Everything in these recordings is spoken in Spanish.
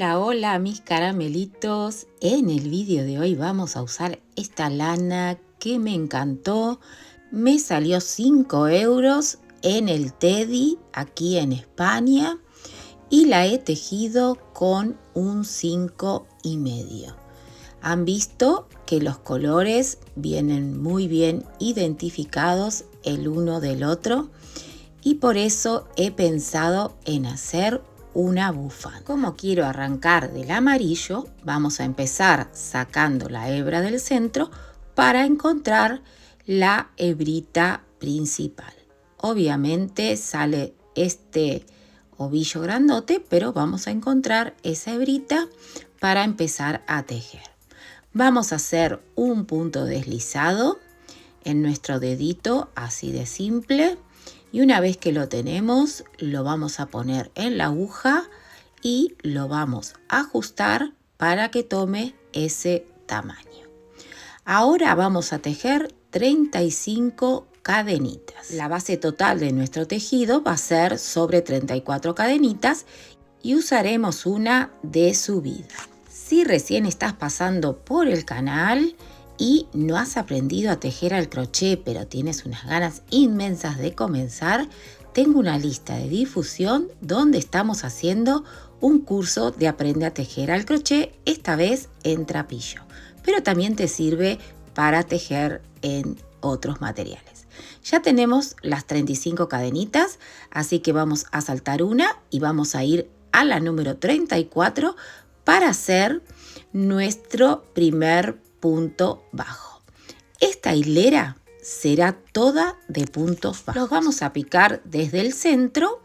Hola, hola mis caramelitos. En el vídeo de hoy vamos a usar esta lana que me encantó. Me salió 5 euros en el Teddy aquí en España y la he tejido con un 5,5. Han visto que los colores vienen muy bien identificados el uno del otro y por eso he pensado en hacer una bufanda. Como quiero arrancar del amarillo, vamos a empezar sacando la hebra del centro para encontrar la hebrita principal. Obviamente sale este ovillo grandote, pero vamos a encontrar esa hebrita para empezar a tejer. Vamos a hacer un punto deslizado en nuestro dedito, así de simple. Y una vez que lo tenemos, lo vamos a poner en la aguja y lo vamos a ajustar para que tome ese tamaño. Ahora vamos a tejer 35 cadenitas. La base total de nuestro tejido va a ser sobre 34 cadenitas y usaremos una de subida. Si recién estás pasando por el canal y no has aprendido a tejer al crochet, pero tienes unas ganas inmensas de comenzar, tengo una lista de difusión donde estamos haciendo un curso de aprende a tejer al crochet, esta vez en trapillo, pero también te sirve para tejer en otros materiales. Ya tenemos las 35 cadenitas, así que vamos a saltar una y vamos a ir a la número 34 para hacer nuestro primer punto bajo. Esta hilera será toda de puntos bajos. Los vamos a picar desde el centro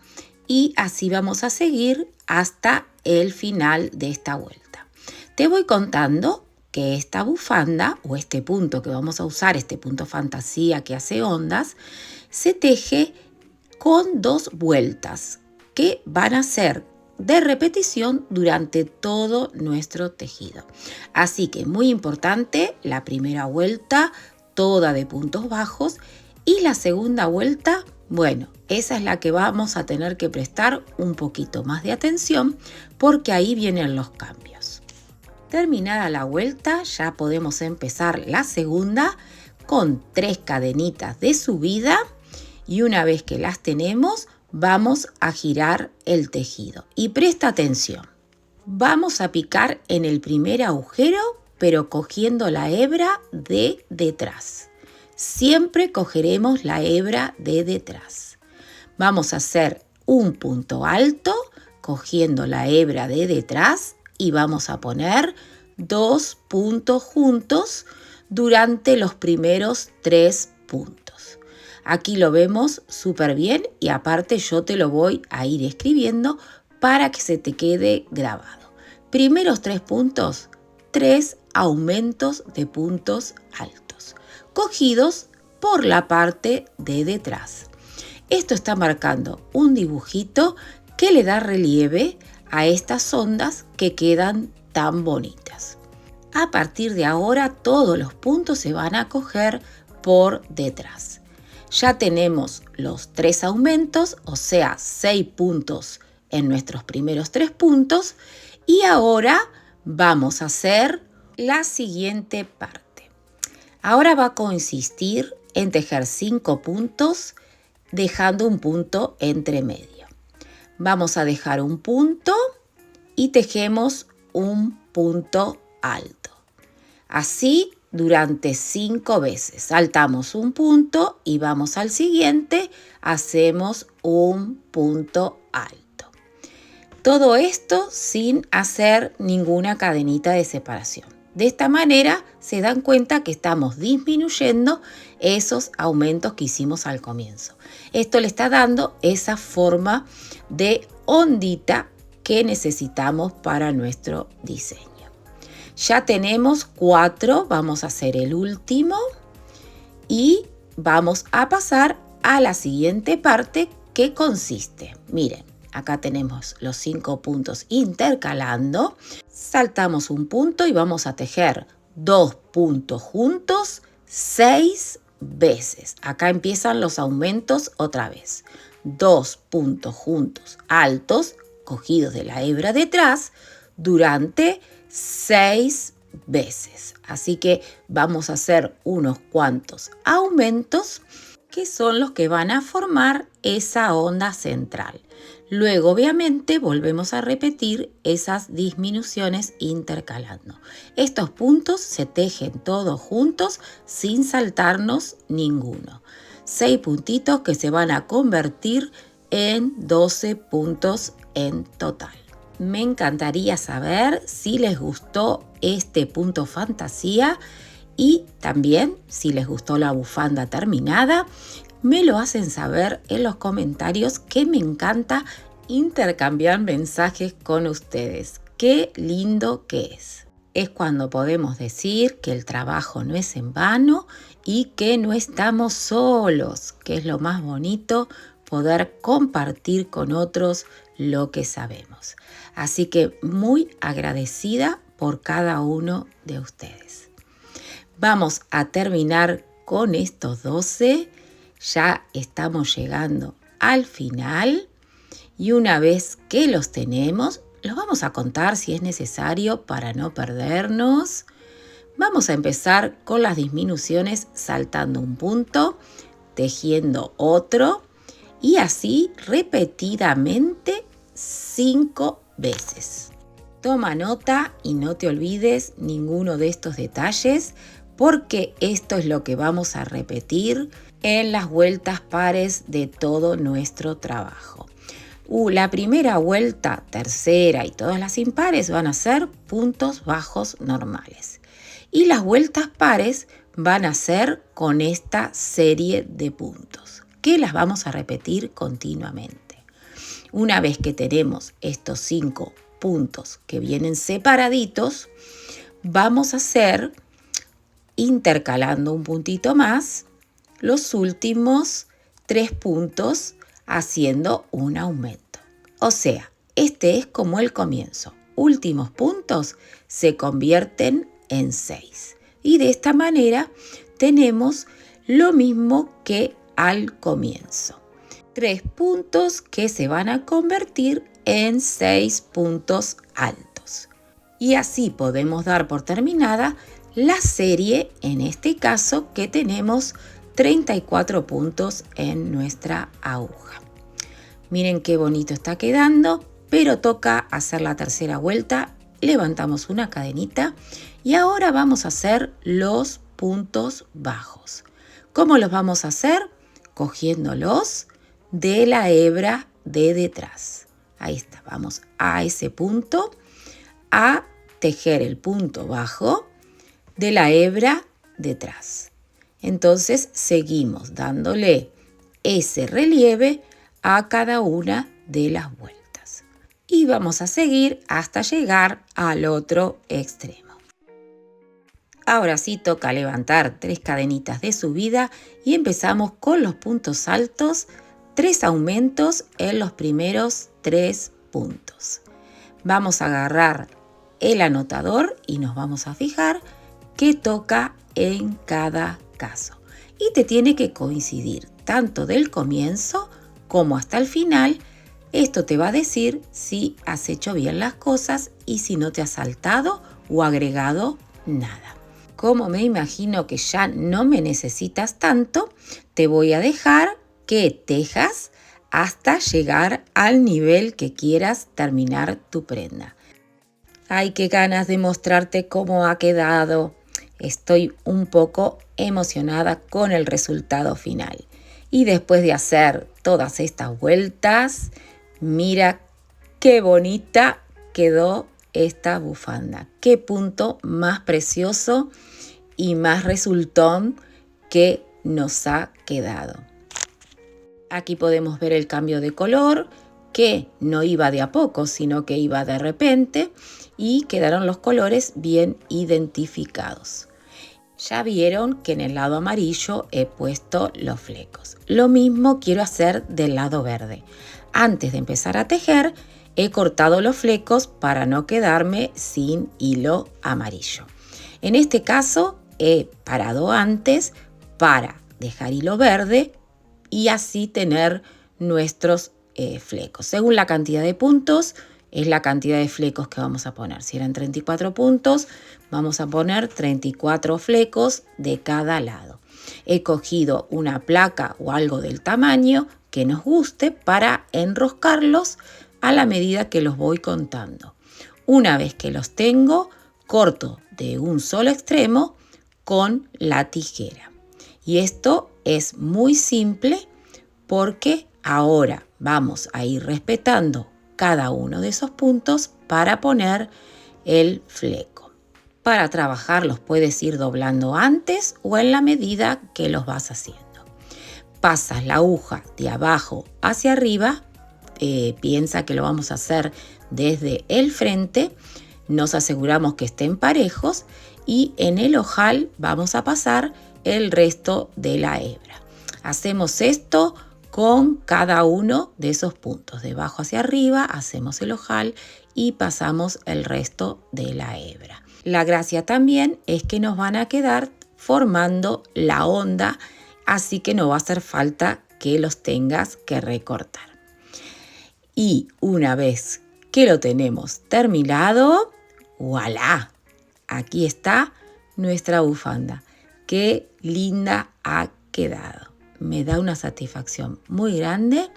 y así vamos a seguir hasta el final de esta vuelta. Te voy contando que esta bufanda o este punto que vamos a usar, este punto fantasía que hace ondas, se teje con 2 vueltas que van a ser de repetición durante todo nuestro tejido. Así que muy importante, la primera vuelta toda de puntos bajos y la segunda vuelta, bueno, esa es la que vamos a tener que prestar un poquito más de atención porque ahí vienen los cambios. Terminada la vuelta, ya podemos empezar la segunda con 3 cadenitas de subida y una vez que las tenemos, vamos a girar el tejido y presta atención. Vamos a picar en el primer agujero, pero cogiendo la hebra de detrás. Siempre cogeremos la hebra de detrás. Vamos a hacer un punto alto cogiendo la hebra de detrás y vamos a poner 2 puntos juntos durante los primeros 3 puntos. Aquí lo vemos súper bien y aparte yo te lo voy a ir escribiendo para que se te quede grabado. Primeros 3 puntos, 3 aumentos de puntos altos, cogidos por la parte de detrás. Esto está marcando un dibujito que le da relieve a estas ondas que quedan tan bonitas. A partir de ahora todos los puntos se van a coger por detrás. Ya tenemos los 3 aumentos, o sea 6 puntos en nuestros primeros 3 puntos y ahora vamos a hacer la siguiente parte. Ahora va a consistir en tejer 5 puntos dejando un punto entre medio. Vamos a dejar un punto y tejemos un punto alto. Así durante 5 veces. Saltamos un punto y vamos al siguiente, hacemos un punto alto. Todo esto sin hacer ninguna cadenita de separación. De esta manera se dan cuenta que estamos disminuyendo esos aumentos que hicimos al comienzo. Esto le está dando esa forma de ondita que necesitamos para nuestro diseño. Ya tenemos 4, vamos a hacer el último y vamos a pasar a la siguiente parte que consiste. Miren, acá tenemos los 5 puntos intercalando, saltamos un punto y vamos a tejer 2 puntos juntos 6 veces. Acá empiezan los aumentos otra vez. 2 puntos juntos altos, cogidos de la hebra detrás, durante 6 veces. Así que vamos a hacer unos cuantos aumentos que son los que van a formar esa onda central. Luego, obviamente, volvemos a repetir esas disminuciones intercalando. Estos puntos se tejen todos juntos sin saltarnos ninguno. 6 puntitos que se van a convertir en 12 puntos en total. Me encantaría saber si les gustó este punto fantasía y también si les gustó la bufanda terminada. Me lo hacen saber en los comentarios, que me encanta intercambiar mensajes con ustedes. Qué lindo que es. Es cuando podemos decir que el trabajo no es en vano y que no estamos solos, que es lo más bonito, poder compartir con otros lo que sabemos. Así que muy agradecida por cada uno de ustedes. Vamos a terminar con estos 12. Ya estamos llegando al final y una vez que los tenemos, los vamos a contar si es necesario para no perdernos. Vamos a empezar con las disminuciones saltando un punto, tejiendo otro y así repetidamente 5 veces. Toma nota y no te olvides ninguno de estos detalles, porque esto es lo que vamos a repetir en las vueltas pares de todo nuestro trabajo. La primera vuelta, tercera y todas las impares van a ser puntos bajos normales. Y las vueltas pares van a ser con esta serie de puntos, que las vamos a repetir continuamente. Una vez que tenemos estos 5 puntos que vienen separaditos, vamos a hacer, intercalando un puntito más, los últimos 3 puntos haciendo un aumento. O sea, este es como el comienzo. Últimos puntos se convierten en 6. Y de esta manera tenemos lo mismo que al comienzo. 3 puntos que se van a convertir en 6 puntos altos. Y así podemos dar por terminada la serie, en este caso que tenemos 34 puntos en nuestra aguja. Miren qué bonito está quedando, pero toca hacer la tercera vuelta. Levantamos una cadenita y ahora vamos a hacer los puntos bajos. ¿Cómo los vamos a hacer? Cogiéndolos de la hebra de detrás. Ahí está, vamos a ese punto a tejer el punto bajo de la hebra detrás. Entonces seguimos dándole ese relieve a cada una de las vueltas. Y vamos a seguir hasta llegar al otro extremo. Ahora sí toca levantar 3 cadenitas de subida y empezamos con los puntos altos, 3 aumentos en los primeros 3 puntos. Vamos a agarrar el anotador y nos vamos a fijar que toca en cada caso. Y te tiene que coincidir tanto del comienzo como hasta el final. Esto te va a decir si has hecho bien las cosas y si no te has saltado o agregado nada. Como me imagino que ya no me necesitas tanto, te voy a dejar que tejas hasta llegar al nivel que quieras terminar tu prenda. Ay, qué ganas de mostrarte cómo ha quedado. Estoy un poco emocionada con el resultado final. Y después de hacer todas estas vueltas, mira qué bonita quedó esta bufanda. Qué punto más precioso y más resultón que nos ha quedado. Aquí podemos ver el cambio de color, que no iba de a poco, sino que iba de repente, y quedaron los colores bien identificados. Ya vieron que en el lado amarillo he puesto los flecos. Lo mismo quiero hacer del lado verde. Antes de empezar a tejer, he cortado los flecos para no quedarme sin hilo amarillo. En este caso, he parado antes para dejar hilo verde y así tener nuestros flecos. Según la cantidad de puntos, es la cantidad de flecos que vamos a poner. Si eran 34 puntos, vamos a poner 34 flecos de cada lado. He cogido una placa o algo del tamaño que nos guste para enroscarlos a la medida que los voy contando. Una vez que los tengo, corto de un solo extremo con la tijera. Y esto es muy simple porque ahora vamos a ir respetando cada uno de esos puntos para poner el fleco. Para trabajarlos puedes ir doblando antes o en la medida que los vas haciendo. Pasas la aguja de abajo hacia arriba, piensa que lo vamos a hacer desde el frente, nos aseguramos que estén parejos y en el ojal vamos a pasar el resto de la hebra. Hacemos esto con cada uno de esos puntos. De abajo hacia arriba hacemos el ojal y pasamos el resto de la hebra. La gracia también es que nos van a quedar formando la onda, así que no va a hacer falta que los tengas que recortar. Y una vez que lo tenemos terminado, ¡voilá! Aquí está nuestra bufanda. ¡Qué linda ha quedado! Me da una satisfacción muy grande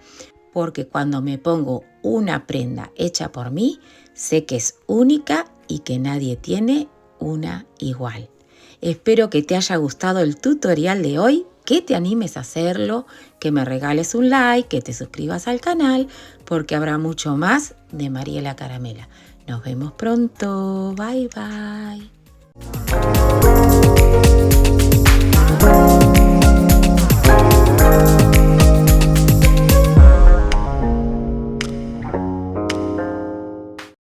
porque cuando me pongo una prenda hecha por mí, sé que es única y que nadie tiene una igual. Espero que te haya gustado el tutorial de hoy, que te animes a hacerlo, que me regales un like, que te suscribas al canal, porque habrá mucho más de Mariela Caramela. Nos vemos pronto. Bye, bye.